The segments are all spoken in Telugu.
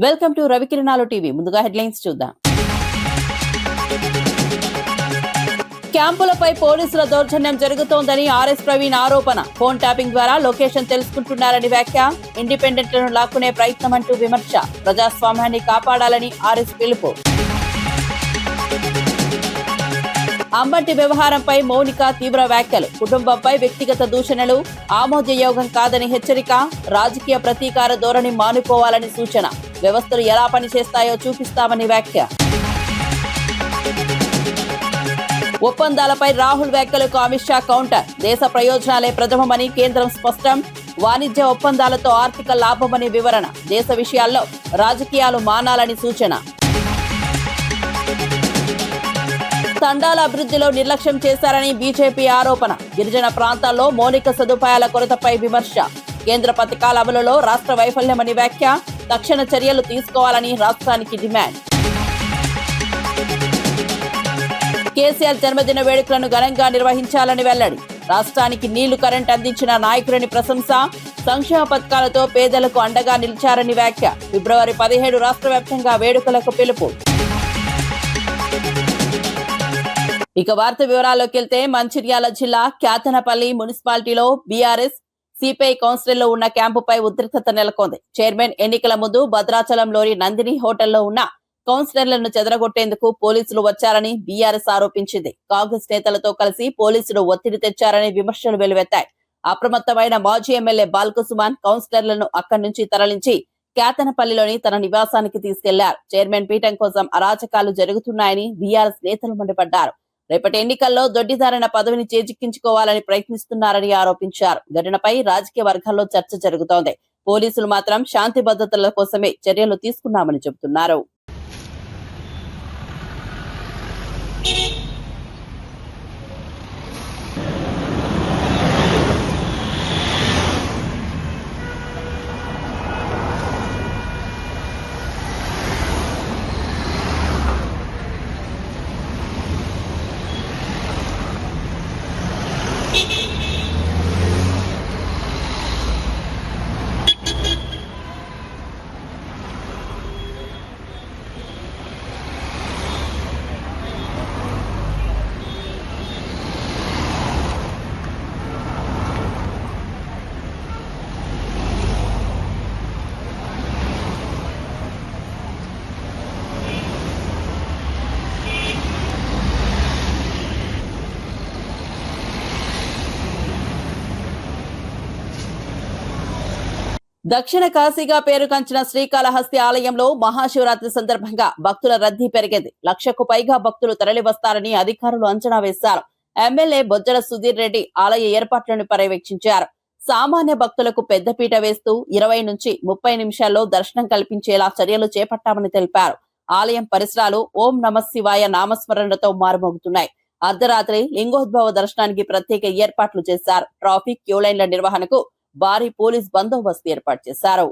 Welcome to Ravikiranalu TV. ముందుగా హెడ్లైన్స్ చూద్దాం. క్యాంపులపై పోలీసుల దౌర్జన్యం జరుగుతోందని ఆర్ఎస్ ప్రవీణ్ ఆరోపణ. ఫోన్ ట్యాపింగ్ ద్వారా లొకేషన్ తెలుసుకుంటున్నారని వ్యాఖ్య. ఇండిపెండెంట్లను లాక్కునే ప్రయత్నం అంటూ విమర్శ. ప్రజాస్వామ్యాన్ని కాపాడాలని ఆర్ఎస్ పిలుపు. అంబటి వ్యవహారంపై మౌనిక తీవ్ర వ్యాఖ్యలు. కుటుంబంపై వ్యక్తిగత దూషణలు ఆమోదయోగం కాదని హెచ్చరిక. రాజకీయ ప్రతీకార ధోరణి మానుకోవాలని సూచన. వ్యవస్థలు ఎలా పనిచేస్తాయో చూపిస్తామని వ్యాఖ్య. ఒప్పందాలపై రాహుల్ వ్యాఖ్యలకు అమిత్ షా కౌంటర్. దేశ ప్రయోజనాలే ప్రథమమని కేంద్రం స్పష్టం. వాణిజ్య ఒప్పందాలతో ఆర్థిక లాభమని వివరణ. దేశ విషయాల్లో రాజకీయాలు మానాలని సూచన. తండాల అభివృద్ధిలో నిర్లక్ష్యం చేశారని బీజేపీ ఆరోపణ. గిరిజన ప్రాంతాల్లో మౌలిక సదుపాయాల కొరతపై విమర్శ. కేంద్ర పథకాల అమలులో రాష్ట్ర వైఫల్యమని వ్యాఖ్య. తక్షణ చర్యలు తీసుకోవాలని రాష్ట్రానికి డిమాండ్. కేసీఆర్ జన్మదిన వేడుకలను ఘనంగా నిర్వహించాలని వెల్లడి. రాష్ట్రానికి నీళ్లు కరెంట్ అందించిన నాయకులని ప్రశంస. సంక్షేమ పథకాలతో పేదలకు అండగా నిలిచారని వ్యాఖ్య. ఫిబ్రవరి 17 రాష్ట్ర వ్యాప్తంగా వేడుకలకు పిలుపు. ఇక వార్త వివరాల్లోకి వెళ్తే, మంచిర్యాల జిల్లా క్యాతనపల్లి మున్సిపాలిటీలో బీఆర్ఎస్ సిపిఐ కౌన్సిలర్లో ఉన్న క్యాంపుపై ఉద్రిక్తత నెలకొంది. చైర్మన్ ఎన్నికల ముందు భద్రాచలంలోని నందిని హోటల్లో ఉన్న కౌన్సిలర్లను చెదరగొట్టేందుకు పోలీసులు వచ్చారని బీఆర్ఎస్ ఆరోపించింది. కాంగ్రెస్ నేతలతో కలిసి పోలీసులు ఒత్తిడి తెచ్చారని విమర్శలు వెలువెత్తాయి. అప్రమత్తమైన మాజీ ఎమ్మెల్యే బాల్కసుమాన్ కౌన్సిలర్లను అక్కడి నుంచి తరలించి క్యాతనపల్లిలోని తన నివాసానికి తీసుకెళ్లారు. చైర్మన్ పీఠం కోసం అరాచకాలు జరుగుతున్నాయని బీఆర్ఎస్ నేతలు మండిపడ్డారు. రేపటి ఎన్నికల్లో దొడ్డిదారిన పదవిని చేజిక్కించుకోవాలని ప్రయత్నిస్తున్నారని ఆరోపించారు. ఘటనపై రాజకీయ వర్గాల్లో చర్చ జరుగుతోంది. పోలీసులు మాత్రం శాంతి భద్రతల కోసమే చర్యలు తీసుకున్నామని చెబుతున్నారు. దక్షిణ కాశీగా పేరుగాంచిన శ్రీకాళహస్తి ఆలయంలో మహాశివరాత్రి సందర్భంగా భక్తుల రద్దీ పెరిగింది. 1,00,000కు పైగా భక్తులు తరలివస్తారని అధికారులు అంచనా వేశారు. ఎమ్మెల్యే బొజ్జల సుధీర్ రెడ్డి ఆలయ ఏర్పాట్లను పర్యవేక్షించారు. సామాన్య భక్తులకు పెద్దపీట వేస్తూ 20 నుంచి 30 నిమిషాల్లో దర్శనం కల్పించేలా చర్యలు చేపట్టామని తెలిపారు. ఆలయం పరిసరాలు ఓం నమః శివాయ నామస్మరణతో మారుమోగుతున్నాయి. అర్ధరాత్రి లింగోద్భవ దర్శనానికి ప్రత్యేక ఏర్పాట్లు చేశారు. ట్రాఫిక్ క్యూలైన్ల నిర్వహణకు భారీ పోలీస్ బందోబస్తు ఏర్పాటు చేశారు.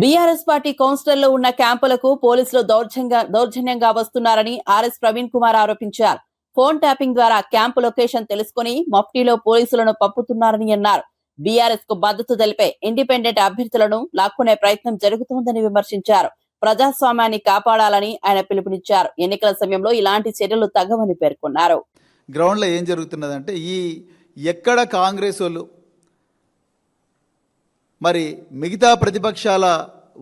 బీఆర్ఎస్ పార్టీ కౌన్సిలర్లు ఉన్న క్యాంపులకు పోలీసులు దౌర్జన్యంగా వస్తున్నారని ఆర్ఎస్ ప్రవీణ్ కుమార్ ఆరోపించారు. ఫోన్ ట్యాపింగ్ ద్వారా క్యాంపు లొకేషన్ తెలుసుకుని మఫ్టీలో పోలీసులను పంపుతున్నారని అన్నారు. బీఆర్ఎస్ కు మద్దతు తెలిపే ఇండిపెండెంట్ అభ్యర్థులను లాక్కునే ప్రయత్నం జరుగుతోందని విమర్శించారు. ప్రజాస్వామ్యాన్ని కాపాడాలని ఆయన పిలుపునిచ్చారు. ఎన్నికల సమయంలో ఇలాంటి చర్యలు తగ్గవని పేర్కొన్నారు. గ్రౌండ్ లో ఏం జరుగుతున్నదంటే ఎక్కడ కాంగ్రెస్ వాళ్ళు మరి మిగతా ప్రతిపక్షాల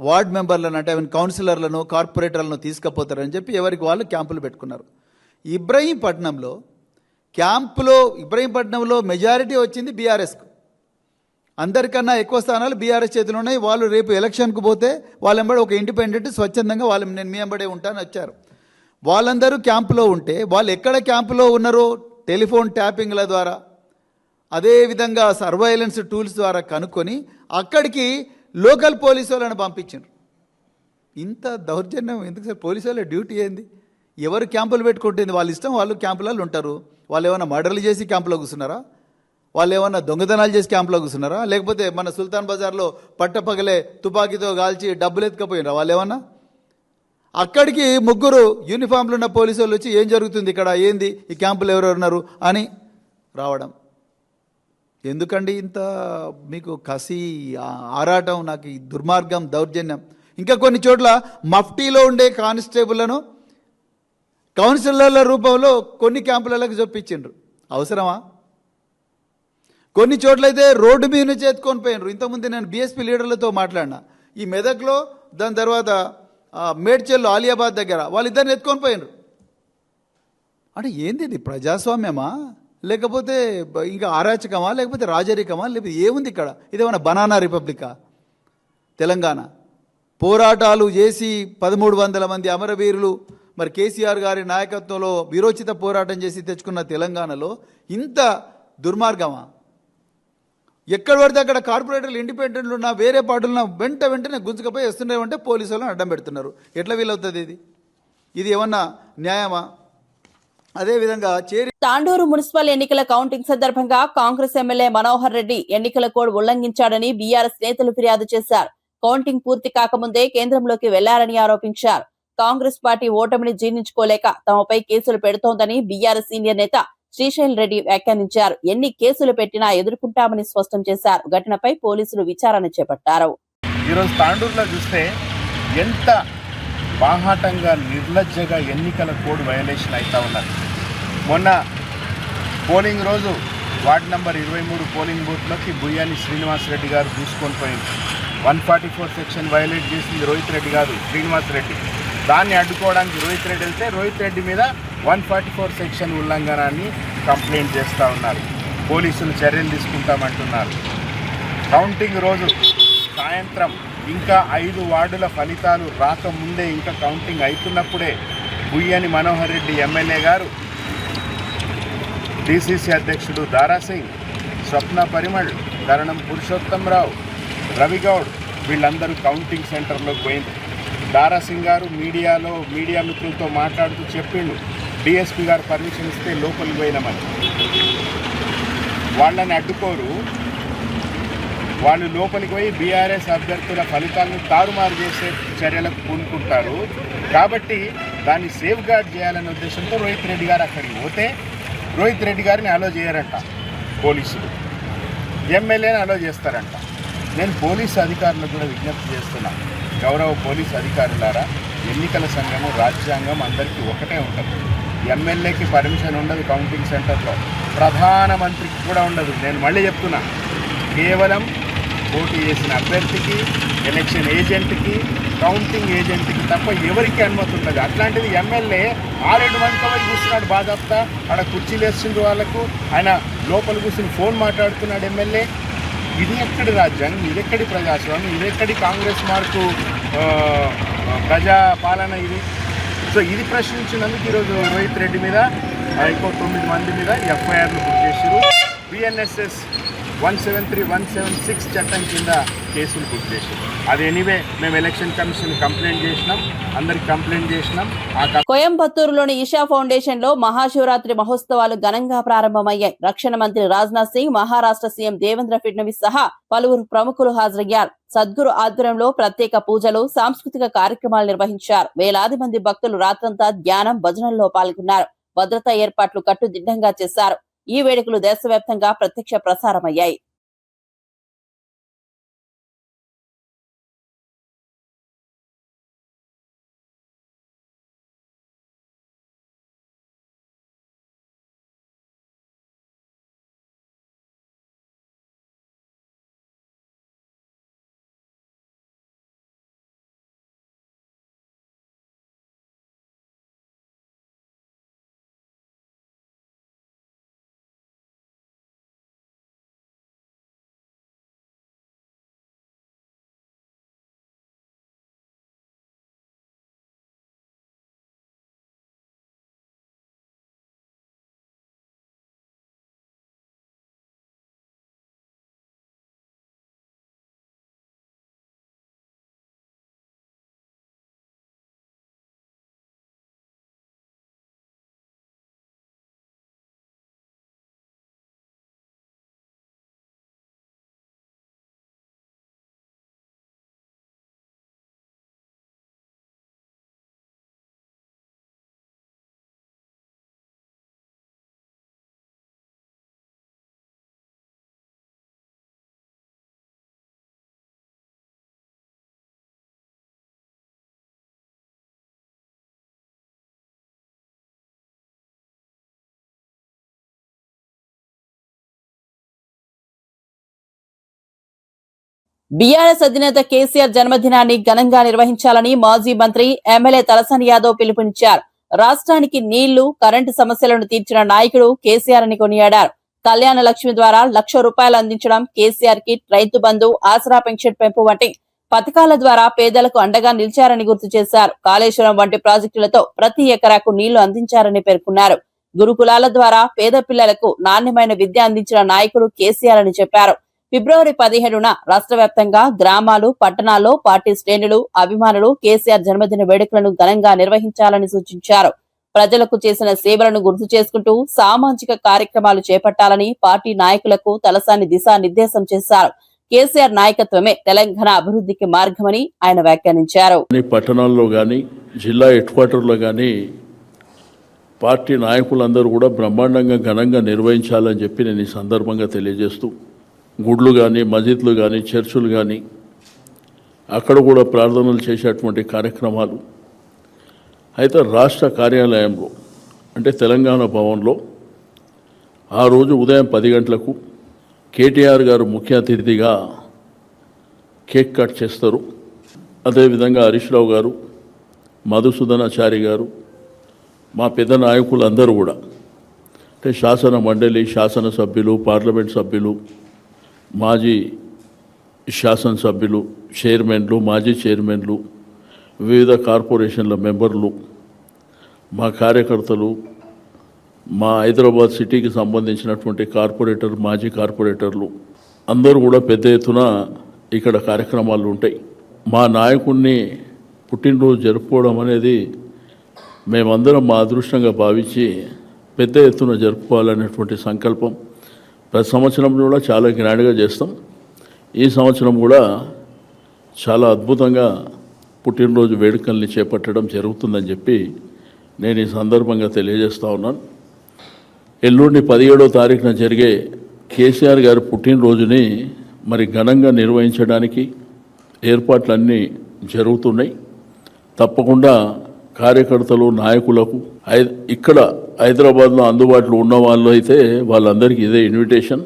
వార్డ్ మెంబర్లను అంటే కౌన్సిలర్లను కార్పొరేటర్లను తీసుకుపోతారని చెప్పి ఎవరికి వాళ్ళు క్యాంపులు పెట్టుకున్నారు. ఇబ్రహీంపట్నంలో మెజారిటీ వచ్చింది బీఆర్ఎస్కు. అందరికన్నా ఎక్కువ స్థానాలు బీఆర్ఎస్ చేతిలో ఉన్నాయి. వాళ్ళు రేపు ఎలక్షన్కు పోతే వాళ్ళ వెంబడి ఒక ఇండిపెండెంట్ స్వచ్ఛందంగా నేను మీ వెంబడే ఉంటానని వచ్చారు. వాళ్ళందరూ క్యాంపులో ఉంటే వాళ్ళు ఎక్కడ క్యాంపులో ఉన్నారో టెలిఫోన్ ట్యాపింగ్ల ద్వారా అదేవిధంగా సర్వైలెన్స్ టూల్స్ ద్వారా కనుక్కొని అక్కడికి లోకల్ పోలీసు వాళ్ళని పంపించారు. ఇంత దౌర్జన్యం ఎందుకు సార్? పోలీసు వాళ్ళ డ్యూటీ ఏంది? ఎవరు క్యాంపులు పెట్టుకుంటుంది వాళ్ళ ఇష్టం, వాళ్ళు క్యాంపులలో ఉంటారు. వాళ్ళు ఏమైనా మర్డర్లు చేసి క్యాంపులో కూర్చున్నారా? వాళ్ళు ఏమన్నా దొంగతనాలు చేసి క్యాంపులో కూర్చున్నారా? లేకపోతే మన సుల్తాన్ బజార్లో పట్టపగలే తుపాకీతో కాల్చి డబ్బులు ఎత్తుకపోయినారా వాళ్ళు ఏమన్నా? అక్కడికి ముగ్గురు యూనిఫామ్లు ఉన్న పోలీసు వాళ్ళు వచ్చి ఏం జరుగుతుంది ఇక్కడ, ఏంది ఈ క్యాంపులు ఎవరెవరున్నారు అని రావడం. ఎందుకండి ఇంత మీకు కసి ఆరాటం? నాకు ఈ దుర్మార్గం, దౌర్జన్యం. ఇంకా కొన్ని చోట్ల మఫ్టీలో ఉండే కానిస్టేబుల్లను కౌన్సిలర్ల రూపంలో కొన్ని క్యాంపులకు చొప్పించిండ్రు. అవసరమా? కొన్ని చోట్లయితే రోడ్డు మీద నుంచి ఎత్తుకొని పోయినరు. ఇంతకుముందు నేను బీఎస్పీ లీడర్లతో మాట్లాడినా. ఈ మెదక్లో, దాని తర్వాత మేడ్చల్లో ఆలియాబాద్ దగ్గర వాళ్ళిద్దరిని ఎత్తుకొని పోయినరు. అంటే ఏంది ఇది? ప్రజాస్వామ్యమా లేకపోతే ఇంకా అరాచకమా లేకపోతే రాజరికమా లేకపోతే ఏముంది ఇక్కడ? ఇదేమన్నా బనానా రిపబ్లికా? తెలంగాణ పోరాటాలు చేసి 1300 మంది అమరవీరులు మరి కేసీఆర్ గారి నాయకత్వంలో విరోచిత పోరాటం చేసి తెచ్చుకున్న తెలంగాణలో ఇంత దుర్మార్గమా? ఎక్కడ పడితే అక్కడ కార్పొరేటర్లు ఇండిపెండెంట్లు ఉన్నా వేరే పార్టీలున్నా వెంటనే గుంజుకపోయి వస్తున్నారంటే పోలీసు వాళ్ళని అడ్డం పెడుతున్నారు. ఎట్లా వీలవుతుంది? ఇది ఏమన్నా న్యాయమా? అదేవిధంగా తాండూరు మున్సిపల్ ఎన్నికల కౌంటింగ్ సందర్భంగా కాంగ్రెస్ ఎమ్మెల్యే మనోహర్ రెడ్డి ఎన్నికల కోడ్ ఉల్లంఘించాడని బీఆర్ఎస్ నేతలు ఫిర్యాదు చేశారు. కౌంటింగ్ పూర్తి కాకముందే కేంద్రంలోకి వెళ్లారని ఆరోపించారు. కాంగ్రెస్ పార్టీ ఓటమిని జీర్ణించుకోలేక తమపై కేసులు పెడుతోందని బీఆర్ఎస్ సీనియర్ నేత శ్రీశైల్ రెడ్డి వ్యాఖ్యానించారు. ఎన్ని కేసులు పెట్టినా ఎదుర్కొంటామని స్పష్టం చేశారు. ఘటనపై పోలీసులు విచారణ చేపట్టారు. ఈరోజు తాండూరులో చూస్తే ఎంత బాహాటంగా నిర్లజ్జగా ఎన్నికల కోడ్ వయలేషన్ అవుతా ఉన్నారు. మొన్న పోలింగ్ రోజు వార్డు నంబర్ 23 పోలింగ్ బూత్లోకి బుయ్యాని శ్రీనివాసరెడ్డి గారు దూసుకొని పోయింది. 144 సెక్షన్ వయలేట్ చేసింది రోహిత్ రెడ్డి గారు, శ్రీనివాస్ రెడ్డి. దాన్ని అడ్డుకోవడానికి రోహిత్ రెడ్డి వెళ్తే రోహిత్ రెడ్డి మీద 144 సెక్షన్ ఉల్లంఘనాన్ని కంప్లైంట్ చేస్తూ ఉన్నారు. పోలీసులు చర్యలు తీసుకుంటామంటున్నారు. కౌంటింగ్ రోజు సాయంత్రం ఇంకా 5 వార్డుల ఫలితాలు రాకముందే, ఇంకా కౌంటింగ్ అవుతున్నప్పుడే బుయ్యని మనోహర్ రెడ్డి ఎమ్మెల్యే గారు, డీసీసీ అధ్యక్షుడు దారాసింగ్, స్వప్న పరిమళ్, కరణం పురుషోత్తమరావు, రవిగౌడ్ వీళ్ళందరూ కౌంటింగ్ సెంటర్లోకి పోయింది. దారాసింగ్ గారు మీడియా మిత్రులతో మాట్లాడుతూ చెప్పిండు, డిఎస్పీ గారు పర్మిషన్ ఇస్తే లోపలికి పోయినామని. వాళ్ళని అడ్డుకోరు, వాళ్ళు లోపలికి పోయి బీఆర్ఎస్ అభ్యర్థుల ఫలితాలను తారుమారు చేసే చర్యలకు పూనుకుంటారు. కాబట్టి దాన్ని సేఫ్ గార్డ్ చేయాలనే ఉద్దేశంతో రోహిత్ రెడ్డి గారు అక్కడికి పోతే రోహిత్ రెడ్డి గారిని అలో చేయరంట పోలీసులు, ఎమ్మెల్యేని అలో చేస్తారంట. నేను పోలీసు అధికారులకు కూడా విజ్ఞప్తి చేస్తున్నా, గౌరవ పోలీసు అధికారులారా, ఎన్నికల సంఘము రాజ్యాంగం అందరికీ ఒకటే ఉంటుంది. ఎమ్మెల్యేకి పర్మిషన్ ఉండదు కౌంటింగ్ సెంటర్లో, ప్రధానమంత్రికి కూడా ఉండదు. నేను మళ్ళీ చెప్తున్నా, కేవలం పోటీ చేసిన అభ్యర్థికి, ఎలక్షన్ ఏజెంట్కి, కౌంటింగ్ ఏజెంట్కి తప్ప ఎవరికి అనుమతి ఉంటుంది. అట్లాంటిది ఎమ్మెల్యే 6-7 మందితో కూర్చున్నాడు బాధాప్తా, ఆడ కుర్చీలు వేస్తుండ్రు వాళ్ళకు, ఆయన లోపల కూర్చుని ఫోన్ మాట్లాడుతున్నాడు ఎమ్మెల్యే. ఇది ఎక్కడి రాజ్యాంగం? ఇది ఎక్కడి ప్రజాస్వామ్యం? ఇది ఎక్కడి కాంగ్రెస్ మార్కు ప్రజాపాలన ఇది? సో ఇది ప్రశ్నించినందుకు ఈరోజు రోహిత్ రెడ్డి మీద ఇంకో 9 మంది మీద ఎఫ్ఐఆర్లు బుక్ చేశారు. బిఎన్ఎస్ఎస్ 173, 176 చట్టం కింద కేసులు బుక్ చేసాం. అది ఎనీవే మేము ఎలక్షన్ కమిషన్ కంప్లైంట్ చేసినాం, అందరికి కంప్లైంట్ చేసినాం. కోయంబత్తూరులోని ఈషా ఫౌండేషన్ లో మహాశివరాత్రి మహోత్సవాలు ఘనంగా ప్రారంభమయ్యాయి. రక్షణ మంత్రి రాజ్నాథ్ సింగ్, మహారాష్ట్ర సీఎం దేవేంద్ర ఫడ్నవీస్ సహా పలువురు ప్రముఖులు హాజరయ్యారు. సద్గురు ఆధ్వర్యంలో ప్రత్యేక పూజలు, సాంస్కృతిక కార్యక్రమాలు నిర్వహించారు. వేలాది మంది భక్తులు రాత్రంతా ధ్యానం, భజనల్లో పాల్గొన్నారు. భద్రతా ఏర్పాట్లు కట్టుదిట్టంగా చేశారు. ఈ వేడుకలు దేశవ్యాప్తంగా ప్రత్యక్ష ప్రసారమయ్యాయి. బీఆర్ఎస్ అధినేత కేసీఆర్ జన్మదినాన్ని ఘనంగా నిర్వహించాలని మాజీ మంత్రి, ఎమ్మెల్యే తలసాని యాదవ్ పిలుపునిచ్చారు. రాష్ట్రానికి నీళ్లు, కరెంటు సమస్యలను తీర్చిన నాయకుడు కేసీఆర్ అని కొనియాడారు. కళ్యాణ లక్ష్మి ద్వారా ₹1,00,000 అందించడం, కేసీఆర్ కిట్, రైతు బంధు, ఆసరా పెన్షన్ పెంపు వంటి పథకాల ద్వారా పేదలకు అండగా నిలిచారని గుర్తు చేశారు. కాళేశ్వరం వంటి ప్రాజెక్టులతో ప్రతి ఎకరాకు నీళ్లు అందించారని పేర్కొన్నారు. గురుకులాల ద్వారా పేద పిల్లలకు నాణ్యమైన విద్య అందించిన నాయకుడు కేసీఆర్ అని చెప్పారు. ఫిబ్రవరి 17న రాష్ట్ర వ్యాప్తంగా గ్రామాలు, పట్టణాల్లో పార్టీ శ్రేణులు, అభిమానులు కేసీఆర్ జన్మదిన వేడుకలను ఘనంగా నిర్వహించాలని సూచించారు. ప్రజలకు చేసిన సేవలను గుర్తు చేసుకుంటూ సామాజిక కార్యక్రమాలు చేపట్టాలని పార్టీ నాయకులకు తలసాని దిశానిర్దేశం చేశారు. కేసీఆర్ నాయకత్వమే తెలంగాణ అభివృద్ధికి మార్గమని ఆయన వ్యాఖ్యానించారు. పట్టణాల్లో గాని, జిల్లా హెడ్ క్వార్టర్లో గాని పార్టీ నాయకులందరూ కూడా బ్రహ్మాండంగా ఘనంగా నిర్వహించాలని చెప్పి నేను ఈ సందర్భంగా తెలియజేస్తూ, గుడ్లు కానీ, మసీదులు కానీ, చర్చులు కానీ అక్కడ కూడా ప్రార్థనలు చేసేటువంటి కార్యక్రమాలు. అయితే రాష్ట్ర కార్యాలయంలో అంటే తెలంగాణ భవన్లో ఆ రోజు ఉదయం 10 గంటలకు కేటీఆర్ గారు ముఖ్య అతిథిగా కేక్ కట్ చేస్తారు. అదేవిధంగా హరీష్ రావు గారు, మధుసూదనాచారి గారు, మా పెద్ద నాయకులందరూ కూడా అంటే శాసన మండలి, శాసనసభ్యులు, పార్లమెంట్ సభ్యులు, మాజీ శాసనసభ్యులు, చైర్మన్లు, మాజీ చైర్మన్లు, వివిధ కార్పొరేషన్ల మెంబర్లు, మా కార్యకర్తలు, మా హైదరాబాద్ సిటీకి సంబంధించినటువంటి కార్పొరేటర్, మాజీ కార్పొరేటర్లు అందరూ కూడా పెద్ద ఎత్తున ఇక్కడ కార్యక్రమాలు ఉంటాయి. మా నాయకుడిని పుట్టినరోజు జరుపుకోవడం అనేది మేమందరం మా అదృష్టంగా భావించి పెద్ద ఎత్తున జరుపుకోవాలనేటువంటి సంకల్పం ప్రతి సంవత్సరం కూడా చాలా గ్రాండ్గా చేస్తాం. ఈ సంవత్సరం కూడా చాలా అద్భుతంగా పుట్టినరోజు వేడుకల్ని చేపట్టడం జరుగుతుందని చెప్పి నేను ఈ సందర్భంగా తెలియజేస్తూ ఉన్నాను. ఎల్లుండి 17వ తారీఖున జరిగే కేసీఆర్ గారి పుట్టినరోజుని మరి ఘనంగా నిర్వహించడానికి ఏర్పాట్లన్నీ జరుగుతున్నాయి. తప్పకుండా కార్యకర్తలు, నాయకులకు ఇక్కడ హైదరాబాద్లో అందుబాటులో ఉన్న వాళ్ళు అయితే వాళ్ళందరికీ ఇదే ఇన్విటేషన్,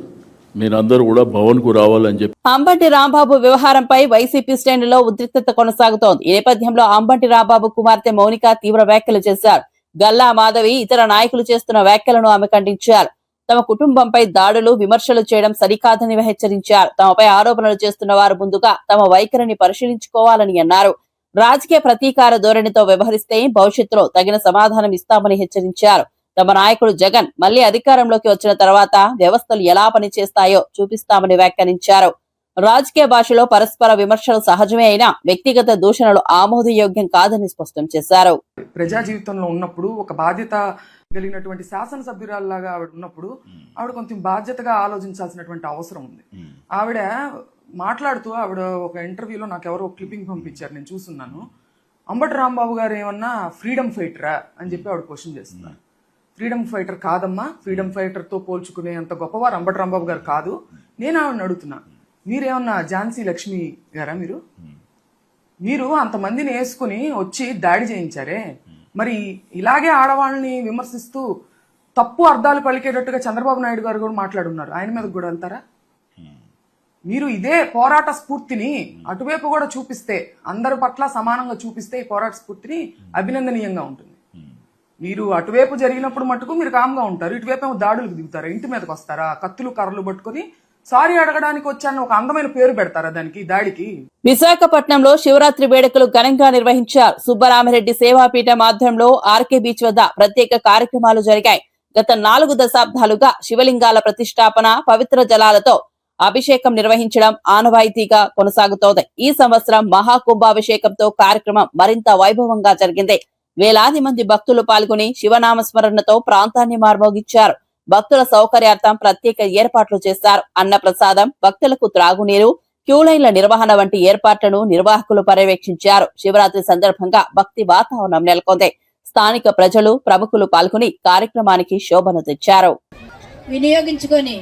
మీరందరూ కూడా భవన్కు రావాలని చెప్పి. అంబటి రాంబాబు వ్యవహారంపై వైసీపీ శ్రేణుల్లో ఉద్రిక్తత కొనసాగుతోంది. ఈ నేపథ్యంలో అంబటి రాంబాబు కుమార్తె మౌనిక తీవ్ర వ్యాఖ్యలు చేశారు. గల్లా మాధవి, ఇతర నాయకులు చేస్తున్న వ్యాఖ్యలను ఆమె ఖండించారు. తమ కుటుంబంపై దాడులు, విమర్శలు చేయడం సరికాదని హెచ్చరించారు. తమపై ఆరోపణలు చేస్తున్న వారు ముందుగా తమ వైఖరిని పరిశీలించుకోవాలని అన్నారు. రాజకీయ ప్రతీకార ధోరణితో వ్యవహరిస్తే భవిష్యత్తులో తగిన సమాధానం ఇస్తామని హెచ్చరించారు. తమ నాయకుడు జగన్ మళ్లీ అధికారంలోకి వచ్చిన తర్వాత వ్యవస్థలు ఎలా పనిచేస్తాయో చూపిస్తామని వ్యాఖ్యానించారు. రాజకీయ భాషలో పరస్పర విమర్శలు సహజమే అయినా వ్యక్తిగత దూషణలు ఆమోదయోగ్యం కాదని స్పష్టం చేశారు. ప్రజా జీవితంలో ఉన్నప్పుడు ఒక బాధ్యత కలిగినటువంటి శాసనసభ్యురాల్లాగా ఆవిడ ఉన్నప్పుడు ఆవిడ కొంచెం బాధ్యతగా ఆలోచించాల్సినటువంటి అవసరం ఉంది. ఆవిడ మాట్లాడుతూ ఆవిడ ఒక ఇంటర్వ్యూలో నాకు ఎవరో క్లిప్పింగ్ పంపించారు, నేను చూస్తున్నాను. అంబటి రాంబాబు గారు ఏమన్నా ఫ్రీడమ్ ఫైటరా అని చెప్పి ఆవిడ క్వశ్చన్ చేస్తున్నారు. ఫ్రీడమ్ ఫైటర్ కాదమ్మా, ఫ్రీడమ్ ఫైటర్తో పోల్చుకునే అంత గొప్పవారు అంబటి రాంబాబు గారు కాదు. నేను ఆవిడని అడుగుతున్నా, మీరేమన్నా ఝాన్సీ లక్ష్మి గారా? మీరు అంతమందిని వేసుకుని వచ్చి దాడి చేయించారే, మరి ఇలాగే ఆడవాళ్ళని విమర్శిస్తూ తప్పు అర్థాలు పలికేటట్టుగా చంద్రబాబు నాయుడు గారు కూడా మాట్లాడున్నారు. ఆయన మీద కూడా వెళ్తారా? మీరు ఇదే పోరాట స్ఫూర్తిని అటువైపు కూడా చూపిస్తే, అందరి పట్ల సమానంగా చూపిస్తే ఈ పోరాట స్ఫూర్తిని అభినందనీయంగా ఉంటుంది. మీరు అటువైపు జరిగినప్పుడు మటుకు మీరు కామ్గా ఉంటారు, ఇటువైపు ఏమో దాడులకు దిగుతారా, ఇంటి మీదకి వస్తారా, కత్తులు కర్రలు పట్టుకుని సారీ అడగడానికి వచ్చాను ఒక అందమైన పేరు పెడతారా దానికి, దాడికి? విశాఖపట్నంలో శివరాత్రి వేడుకలు ఘనంగా నిర్వహించారు. సుబ్బరామిరెడ్డి సేవాపీఠం ఆధ్వర్యంలో ఆర్కే బీచ్ వద్ద ప్రత్యేక కార్యక్రమాలు జరిగాయి. గత 4 దశాబ్దాలుగా శివలింగాల ప్రతిష్టాపన, పవిత్ర జలాలతో అభిషేకం నిర్వహించడం ఆనవాయితీగా కొనసాగుతోంది. ఈ సంవత్సరం మహాకుంభాభిషేకంతో కార్యక్రమం మరింత వైభవంగా జరిగింది. వేలాది మంది భక్తులు పాల్గొని శివనామస్మరణతో ప్రాంతాన్ని మార్మోగించారు. భక్తుల సౌకర్యార్థం ప్రత్యేక ఏర్పాట్లు చేశారు. అన్నప్రసాదం, భక్తులకు త్రాగునీరు, క్యూలైన్ల నిర్వహణ వంటి ఏర్పాట్లను నిర్వాహకులు పర్యవేక్షించారు. శివరాత్రి సందర్భంగా భక్తి వాతావరణం నెలకొంది. స్థానిక ప్రజలు, ప్రముఖులు పాల్గొని కార్యక్రమానికి శోభను తెచ్చారు. వినియోగించుకొని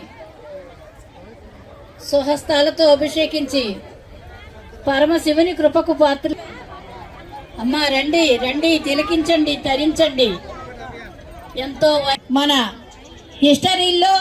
స్వహస్తాలతో అభిషేకించి పరమశివుని కృపకు పాత్ర. అమ్మా రండి రండి, తిలకించండి, తరించండి. ఎంతో మన హిస్టరీలో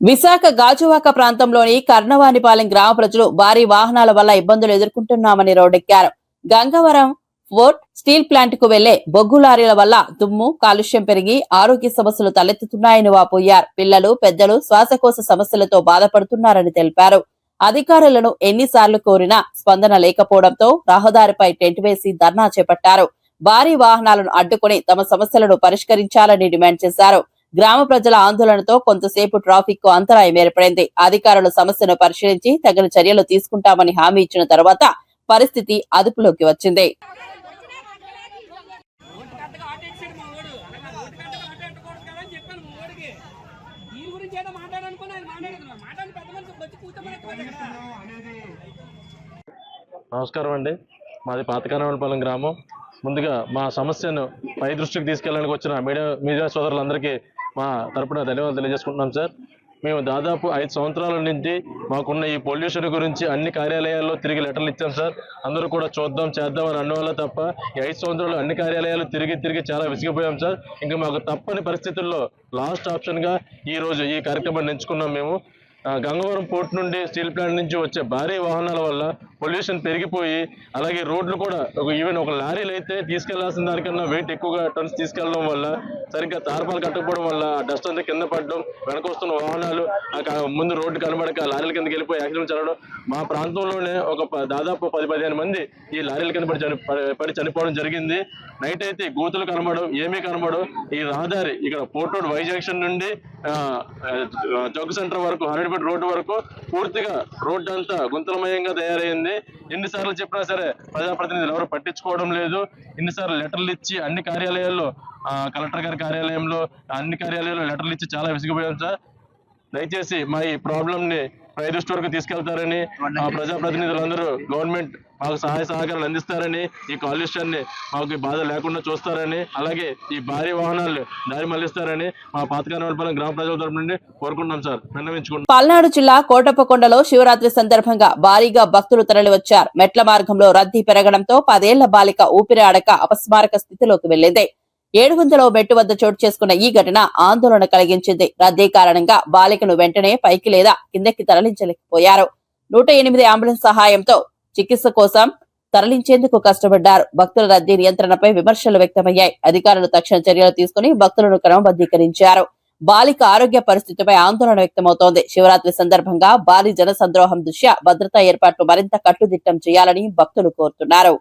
విశాఖ గాజువాక ప్రాంతంలోని కర్ణవానిపాలెం గ్రామ ప్రజలు భారీ వాహనాల వల్ల ఇబ్బందులు ఎదుర్కొంటున్నామని రోడ్డెక్కారు. గంగవరం ఫోర్ట్ స్టీల్ ప్లాంట్ కు వెళ్లే బొగ్గు లారీల వల్ల దుమ్ము, కాలుష్యం పెరిగి ఆరోగ్య సమస్యలు తలెత్తుతున్నాయని వాపోయారు. పిల్లలు, పెద్దలు శ్వాసకోశ సమస్యలతో బాధపడుతున్నారని తెలిపారు. అధికారులను ఎన్నిసార్లు కోరినా స్పందన లేకపోవడంతో రహదారిపై టెంట్ వేసి ధర్నా చేపట్టారు. భారీ వాహనాలను అడ్డుకుని తమ సమస్యలను పరిష్కరించాలని డిమాండ్ చేశారు. గ్రామ ప్రజల ఆందోళనతో కొంతసేపు ట్రాఫిక్ కు అంతరాయం ఏర్పడింది. అధికారులు సమస్యను పరిశీలించి తగిన చర్యలు తీసుకుంటామని హామీ ఇచ్చిన తర్వాత పరిస్థితి అదుపులోకి వచ్చింది. నమస్కారం అండి, మాది పాతకర్ణవానిపాలెం గ్రామం. ముందుగా మా సమస్యను పై దృష్టికి తీసుకెళ్ళడానికి వచ్చిన మీడియా సోదరులందరికీ మా తరపున ధన్యవాదాలు తెలియజేసుకుంటున్నాం సార్. మేము దాదాపు 5 సంవత్సరాల నుంచి మాకున్న ఈ పొల్యూషన్ గురించి అన్ని కార్యాలయాల్లో తిరిగి లెటర్లు ఇచ్చాం సార్. అందరూ కూడా చూద్దాం చేద్దాం అని అన్నవాళ్ళ తప్ప ఈ 5 సంవత్సరాలు అన్ని కార్యాలయాలు తిరిగి చాలా విసిగిపోయాం సార్. ఇంకా మాకు తప్పని పరిస్థితుల్లో లాస్ట్ ఆప్షన్గా ఈరోజు ఈ కార్యక్రమాన్ని ఎంచుకున్నాం. మేము గంగవరం పోర్ట్ నుండి స్టీల్ ప్లాంట్ నుంచి వచ్చే భారీ వాహనాల వల్ల పొల్యూషన్ పెరిగిపోయి, అలాగే రోడ్లు కూడా ఈవెన్ ఒక లారీలు అయితే తీసుకెళ్లాల్సిన దానికన్నా వెయిట్ ఎక్కువగా టన్స్ తీసుకెళ్లడం వల్ల, సరిగ్గా తార్పాలు కట్టకపోవడం వల్ల డస్ట్ అంతా కింద పడడం, వెనకొస్తున్న వాహనాలు ముందు రోడ్డు కనబడక లారీల కిందకి వెళ్ళిపోయి యాక్సిడెంట్ జరగడం. మా ప్రాంతంలోనే దాదాపు 10-15 మంది ఈ లారీల కింద పడి చనిపోవడం జరిగింది. నైట్ అయితే గోతులు కనబడడం, ఏమీ కనబడవు. ఈ రహదారి ఇక్కడ పోర్ట్ రోడ్ వై జంక్షన్ నుండి జగ్గు సెంటర్ వరకు 100 నాయుడుపేట రోడ్డు వరకు పూర్తిగా రోడ్డు అంతా గుంతలమయంగా తయారైంది. ఎన్నిసార్లు చెప్పినా సరే ప్రజాప్రతినిధులు ఎవరు పట్టించుకోవడం లేదు. ఎన్నిసార్లు లెటర్లు ఇచ్చి అన్ని కార్యాలయాల్లో, కలెక్టర్ గారి కార్యాలయంలో, అన్ని కార్యాలయాల్లో లెటర్లు ఇచ్చి చాలా విసిగిపోయాం సార్. దయచేసి మా ఈ ప్రాబ్లం ని పై దృష్టి వరకు తీసుకెళ్తారని, ప్రజాప్రతినిధులందరూ గవర్నమెంట్ మాకు సహాయ సహకారాలు అందిస్తారని, ఈ కాలుష్యాన్ని మాకు బాధ లేకుండా చూస్తారని, అలాగే ఈ భారీ వాహనాలు దారి మళ్లిస్తారని మా పాతకానవలపాలెం గ్రామ ప్రజల తరపు నుండి కోరుకుంటున్నాం సార్, విన్నవించుకుంటున్నాం. పల్నాడు జిల్లా కోటప్పకొండలో శివరాత్రి సందర్భంగా భారీగా భక్తులు తరలివచ్చారు. మెట్ల మార్గంలో రద్దీ పెరగడంతో 10 ఏళ్ల బాలిక ఊపిరి ఆడక అపస్మారక స్థితిలోకి వెళ్లింది. 700వ మెట్టు వద్ద చోటు చేసుకున్న ఈ ఘటన ఆందోళన కలిగించింది. రద్దీ కారణంగా బాలికను వెంటనే పైకి లేదా కిందకి తరలించలేకపోయారు. 108 అంబులెన్స్ సహాయంతో చికిత్స కోసం తరలించేందుకు కష్టపడ్డారు. భక్తుల రద్దీ నియంత్రణపై విమర్శలు వ్యక్తమయ్యాయి. అధికారులు తక్షణ చర్యలు తీసుకుని భక్తులను క్రమబద్దీకరించారు. బాలిక ఆరోగ్య పరిస్థితిపై ఆందోళన వ్యక్తమవుతోంది. శివరాత్రి సందర్భంగా భారీ జన సంద్రోహం దృష్ట్యా భద్రతా ఏర్పాట్లు మరింత కట్టుదిట్టం చేయాలని భక్తులు కోరుతున్నారు.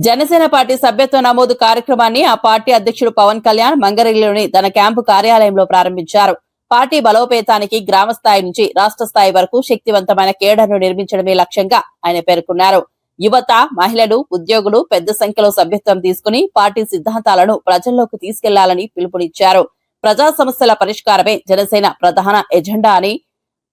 జనసేన పార్టీ సభ్యత్వ నమోదు కార్యక్రమాన్ని ఆ పార్టీ అధ్యక్షుడు పవన్ కళ్యాణ్ మంగరగిరిలోని తన క్యాంపు కార్యాలయంలో ప్రారంభించారు. పార్టీ బలోపేతానికి గ్రామ స్థాయి నుంచి రాష్ట్ర స్థాయి వరకు శక్తివంతమైన కేడర్ను నిర్మించడమే లక్ష్యంగా ఆయన పేర్కొన్నారు. యువత, మహిళలు, ఉద్యోగులు పెద్ద సంఖ్యలో సభ్యత్వం తీసుకుని పార్టీ సిద్ధాంతాలను ప్రజల్లోకి తీసుకెళ్లాలని పిలుపునిచ్చారు. ప్రజా సమస్యల పరిష్కారమే జనసేన ప్రధాన ఎజెండా అని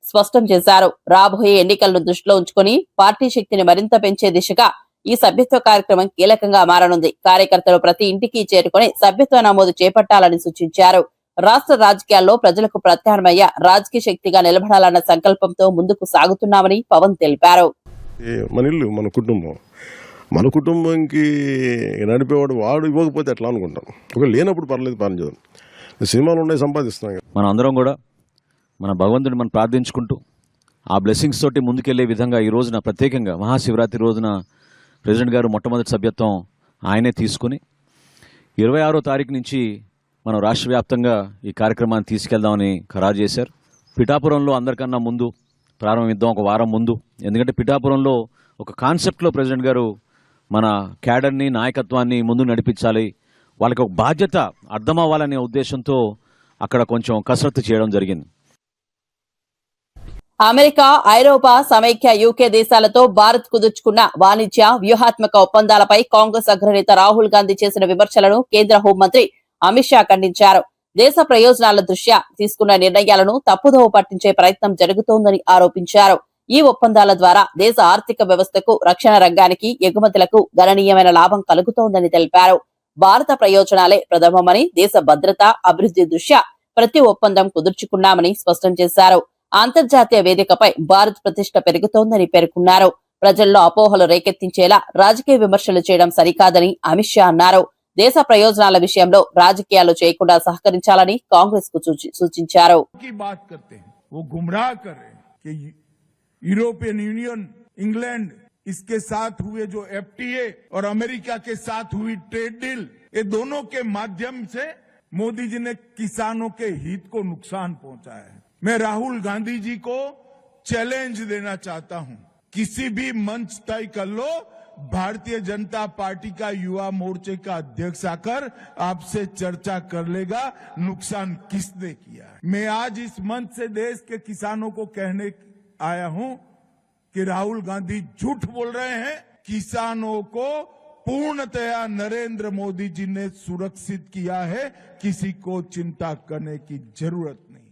స్పష్టం చేశారు. రాబోయే ఎన్నికలను దృష్టిలో ఉంచుకుని పార్టీ శక్తిని మరింత పెంచే దిశగా ఈ సభ్యత్వ కార్యక్రమం కీలకంగా మారనుంది. కార్యకర్తలు ప్రతి ఇంటికి చేరుకుని సభ్యత్వ నమోదు చేపట్టాలని సూచించారు. రాష్ట్ర రాజకీయాల్లో ప్రజలకు ప్రత్యామ్నాయ రాజకీయ శక్తిగా నిలబడాలన్న సంకల్పంతో ముందుకు సాగుతున్నామని పవన్ తెలిపారు. మన ఇల్లు, మన కుటుంబంకి నడిపేవాడు వాడు ఇవ్వకపోతే ఎట్లా అనుకుంటాం. ఒకవేళ లేనప్పుడు పర్లేదు, పని చేద్దాం. సినిమాలు ఉన్నాయి, సంపాదిస్తున్నాం. మనం అందరం కూడా మన భగవంతుడిని మనం ప్రార్థించుకుంటూ ఆ బ్లెస్సింగ్స్ తోటి ముందుకెళ్లే విధంగా ఈ రోజున ప్రత్యేకంగా మహాశివరాత్రి రోజున ప్రెసిడెంట్ గారు మొట్టమొదటి సభ్యత్వం ఆయనే తీసుకుని 26వ తారీఖు నుంచి మనం రాష్ట్ర వ్యాప్తంగా ఈ కార్యక్రమాన్ని తీసుకెళ్దామని ఖరారు చేశారు. పిఠాపురంలో అందరికన్నా ముందు ప్రారంభిద్దాం, ఒక వారం ముందు. ఎందుకంటే పిఠాపురంలో ఒక కాన్సెప్ట్లో ప్రెసిడెంట్ గారు మన క్యాడర్ని, నాయకత్వాన్ని ముందు నడిపించాలి, వాళ్ళకి ఒక బాధ్యత అర్థం అవ్వాలనే ఉద్దేశంతో అక్కడ కొంచెం కసరత్తు చేయడం జరిగింది. అమెరికా, ఐరోపా, సమైక్య యూకే దేశాలతో భారత్ కుదుర్చుకున్న వాణిజ్య వ్యూహాత్మక ఒప్పందాలపై కాంగ్రెస్ అగ్రనేత రాహుల్ గాంధీ చేసిన విమర్శలను కేంద్ర హోంమంత్రి అమిత్ షా ఖండించారు. దేశ ప్రయోజనాల దృష్ట్యా తీసుకున్న నిర్ణయాలను తప్పుదోవ పట్టించే ప్రయత్నం జరుగుతోందని ఆరోపించారు. ఈ ఒప్పందాల ద్వారా దేశ ఆర్థిక వ్యవస్థకు, రక్షణ రంగానికి, ఎగుమతులకు గణనీయమైన లాభం కలుగుతోందని తెలిపారు. భారత ప్రయోజనాలే ప్రథమమని, దేశ భద్రత, అభివృద్ధి దృష్ట్యా ప్రతి ఒప్పందం కుదుర్చుకున్నామని స్పష్టం చేశారు. అంతర్జాతీయ వేదికపై భారత్ ప్రతిష్ట పెరుగుతోందని పేర్కొన్నారు. ప్రజల్లో అపోహలు రేకెత్తించేలా రాజకీయ విమర్శలు చేయడం సరికాదని అమిత్ షా అన్నారు. దేశ ప్రయోజనాల విషయంలో రాజకీయాలు చేయకుండా సహకరించాలని కాంగ్రెస్ కు సూచించారు. यूरोपियन यूनियन, इंग्लैंड, इसके साथ हुए जो एफटीए और अमेरिका के साथ हुई ट्रेड डील, ये दोनों के माध्यम से मोदी जी ने किसानों के हित को नुकसान पहुंचाया है. मैं राहुल गांधी जी को चैलेंज देना चाहता हूं, किसी भी मंच तय कर लो, भारतीय जनता पार्टी का युवा मोर्चे का अध्यक्ष आकर आपसे चर्चा कर लेगा नुकसान किसने किया है. मैं आज इस मंच से देश के किसानों को कहने आया हूं कि राहुल गांधी झूठ बोल रहे हैं. किसानों को पूर्णतया नरेंद्र मोदी जी ने सुरक्षित किया है, किसी को चिंता करने की जरूरत नहीं.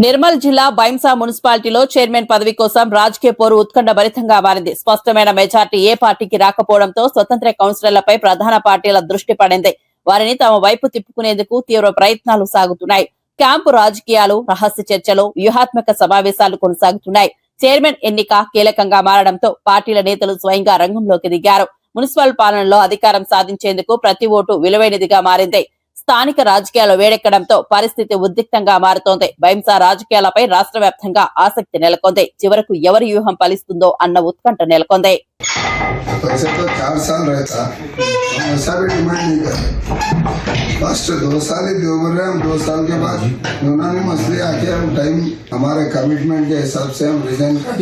నిర్మల్ జిల్లా బైంసా మున్సిపాలిటీలో చైర్మన్ పదవి కోసం రాజకీయ పోరు ఉత్కంఠభరితంగా మారింది. స్పష్టమైన మెజార్టీ ఏ పార్టీకి రాకపోవడంతో స్వతంత్ర కౌన్సిలర్లపై ప్రధాన పార్టీల దృష్టి పడింది. వారిని తమ వైపు తిప్పుకునేందుకు తీవ్ర ప్రయత్నాలు సాగుతున్నాయి. క్యాంపు రాజకీయాలు, రహస్య చర్చలు, వ్యూహాత్మక సమావేశాలు కొనసాగుతున్నాయి. చైర్మన్ ఎన్నిక కీలకంగా మారడంతో పార్టీల నేతలు స్వయంగా రంగంలోకి దిగారు. మున్సిపల్ పాలనలో అధికారం సాధించేందుకు ప్రతి ఓటు విలువైనదిగా మారింది. స్థానిక రాజకీయాలు వేడెక్కడంతో పరిస్థితి ఉద్రిక్తంగా మారుతోంది. బైంసా రాజకీయాలపై రాష్ట్ర వ్యాప్తంగా ఆసక్తి నెలకొంది. చివరకు ఎవరి వ్యూహం ఫలిస్తుందో అన్న ఉత్కంఠ నెలకొంది. फर्स्ट 2 साल ही दो बोल रहे हैं, हम 2 साल के बाद यूनानिमस आके हम टाइम हमारे कमिटमेंट के हिसाब से हम रिजाइन कर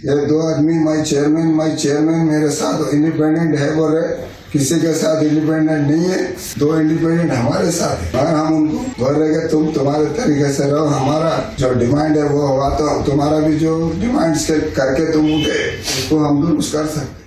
ये 2 आदमी माई चेयरमैन मेरे साथ इंडिपेंडेंट है बोल रहे, किसी के साथ इंडिपेंडेंट नहीं है, 2 इंडिपेंडेंट हमारे साथ है। और हम उनको बोल रहे कि तुम तुम्हारे तरीके से रहो, हमारा जो डिमांड है वो हुआ तो तुम्हारा भी जो डिमांड्स करके तुम उठे उसको हम दुरुस्त कर सकते।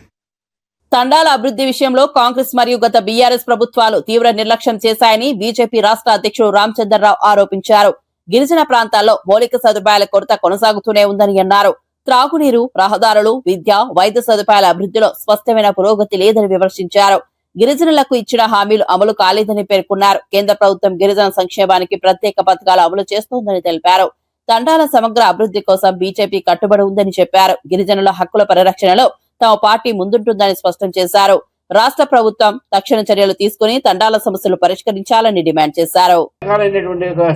తండాల అభివృద్ధి విషయంలో కాంగ్రెస్ మరియు గత బీఆర్ఎస్ ప్రభుత్వాలు తీవ్ర నిర్లక్ష్యం చేశాయని బీజేపీ రాష్ట్ర అధ్యక్షుడు రామచంద్రరావు ఆరోపించారు. గిరిజన ప్రాంతాల్లో మౌలిక సదుపాయాల కొరత కొనసాగుతూనే ఉందని అన్నారు. త్రాగునీరు, రహదారులు, విద్య, వైద్య సదుపాయాల అభివృద్ధిలో స్పష్టమైన పురోగతి లేదని విమర్శించారు. గిరిజనులకు ఇచ్చిన హామీలు అమలు కాలేదని పేర్కొన్నారు. కేంద్ర ప్రభుత్వం గిరిజన సంక్షేమానికి ప్రత్యేక పథకాలు అమలు చేస్తోందని తెలిపారు. తండాల సమగ్ర అభివృద్ధి కోసం బీజేపీ కట్టుబడి ఉందని చెప్పారు. గిరిజనుల హక్కుల పరిరక్షణలో తమ పార్టీ ముందుంటుందని స్పష్టం చేశారు. రాష్ట్ర ప్రభుత్వం తక్షణ చర్యలు తీసుకుని తండాల సమస్యలు పరిష్కరించాలని డిమాండ్ చేశారు.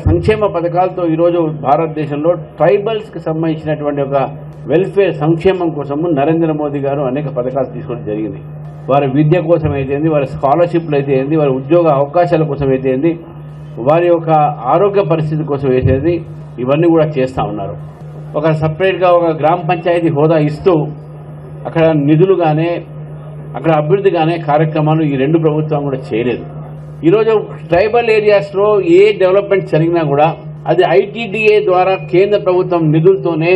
సంక్షేమ పథకాలతో ఈరోజు భారతదేశంలో ట్రైబల్స్ కి సంబంధించినటువంటి ఒక వెల్ఫేర్ సంక్షేమం కోసము నరేంద్ర మోదీ గారు అనేక పథకాలు తీసుకోవడం జరిగింది. వారి విద్య కోసం అయితే, వారి స్కాలర్షిప్లు అయితే, వారి ఉద్యోగ అవకాశాల కోసం అయితే, వారి యొక్క ఆరోగ్య పరిస్థితి కోసం అయితే, ఇవన్నీ కూడా చేస్తూ ఉన్నారు. ఒక సపరేట్గా ఒక గ్రామ పంచాయతీ హోదా ఇస్తూ అక్కడ నిధులుగానే, అక్కడ అభివృద్ధిగానే కార్యక్రమాలు ఈ 2 ప్రభుత్వం కూడా చేయలేదు. ఈరోజు ట్రైబల్ ఏరియాస్లో ఏ డెవలప్మెంట్ జరిగినా కూడా అది ఐటీడీఏ ద్వారా కేంద్ర ప్రభుత్వం నిధులతోనే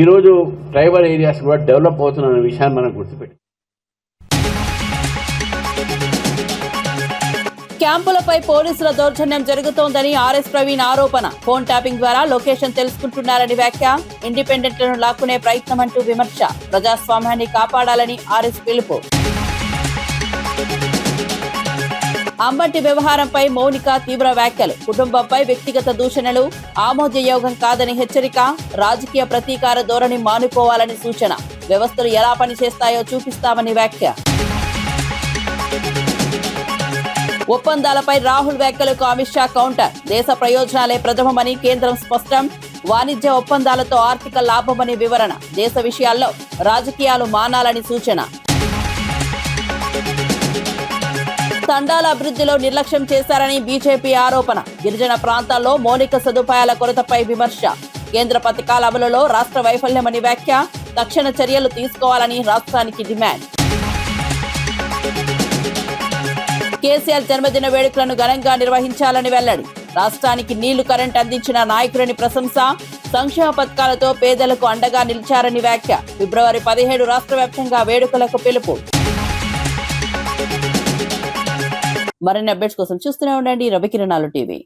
ఈరోజు ట్రైబల్ ఏరియాస్ కూడా డెవలప్ అవుతున్న విషయాన్ని మనం గుర్తుపెట్టాం. క్యాంపులపై పోలీసుల దౌర్జన్యం జరుగుతోందని ఆర్ఎస్ ప్రవీణ్ ఆరోపణ. ఫోన్ ట్యాపింగ్ ద్వారా లొకేషన్ తెలుసుకుంటున్నారని వ్యాఖ్య. ఇండిపెండెంట్లను లాక్కునే ప్రయత్నం అంటూ విమర్శ. ప్రజాస్వామ్యాన్ని కాపాడాలని ఆర్ఎస్ పిలుపు. అంబటి వ్యవహారంపై మౌనిక తీవ్ర వ్యాఖ్యలు. కుటుంబంపై వ్యక్తిగత దూషణలు ఆమోదయోగం కాదని హెచ్చరిక. రాజకీయ ప్రతీకార ధోరణి మానుకోవాలని సూచన. వ్యవస్థలు ఎలా పనిచేస్తాయో చూపిస్తామని వ్యాఖ్య. ఒప్పందాలపై రాహుల్ వ్యాఖ్యలకు అమిత్ షా కౌంటర్. దేశ ప్రయోజనాలే ప్రథమమని కేంద్రం స్పష్టం. వాణిజ్య ఒప్పందాలతో ఆర్థిక లాభమని వివరణ. దేశ విషయాల్లో రాజకీయాలు మానాలని సూచన. తండాల అభివృద్ధిలో నిర్లక్ష్యం చేశారని బీజేపీ ఆరోపణ. గిరిజన ప్రాంతాల్లో మౌలిక సదుపాయాల కొరతపై విమర్శ. కేంద్ర పథకాల అమలులో రాష్ట్ర వైఫల్యమని వ్యాఖ్య. తక్షణ చర్యలు తీసుకోవాలని రాష్ట్రానికి డిమాండ్. కేసీఆర్ జన్మదిన వేడుకలను ఘనంగా నిర్వహించాలని వెల్లడి. రాష్ట్రానికి నీళ్లు, కరెంట్ అందించిన నాయకులని ప్రశంస. సంక్షేమ పథకాలతో పేదలకు అండగా నిలిచారని వ్యాఖ్య. ఫిబ్రవరి 17 రాష్ట్ర వ్యాప్తంగా వేడుకలకు పిలుపు. మరిన్ని అప్డేట్స్ కోసం చూస్తూనే ఉండండి రవికిరణాలు టీవీ.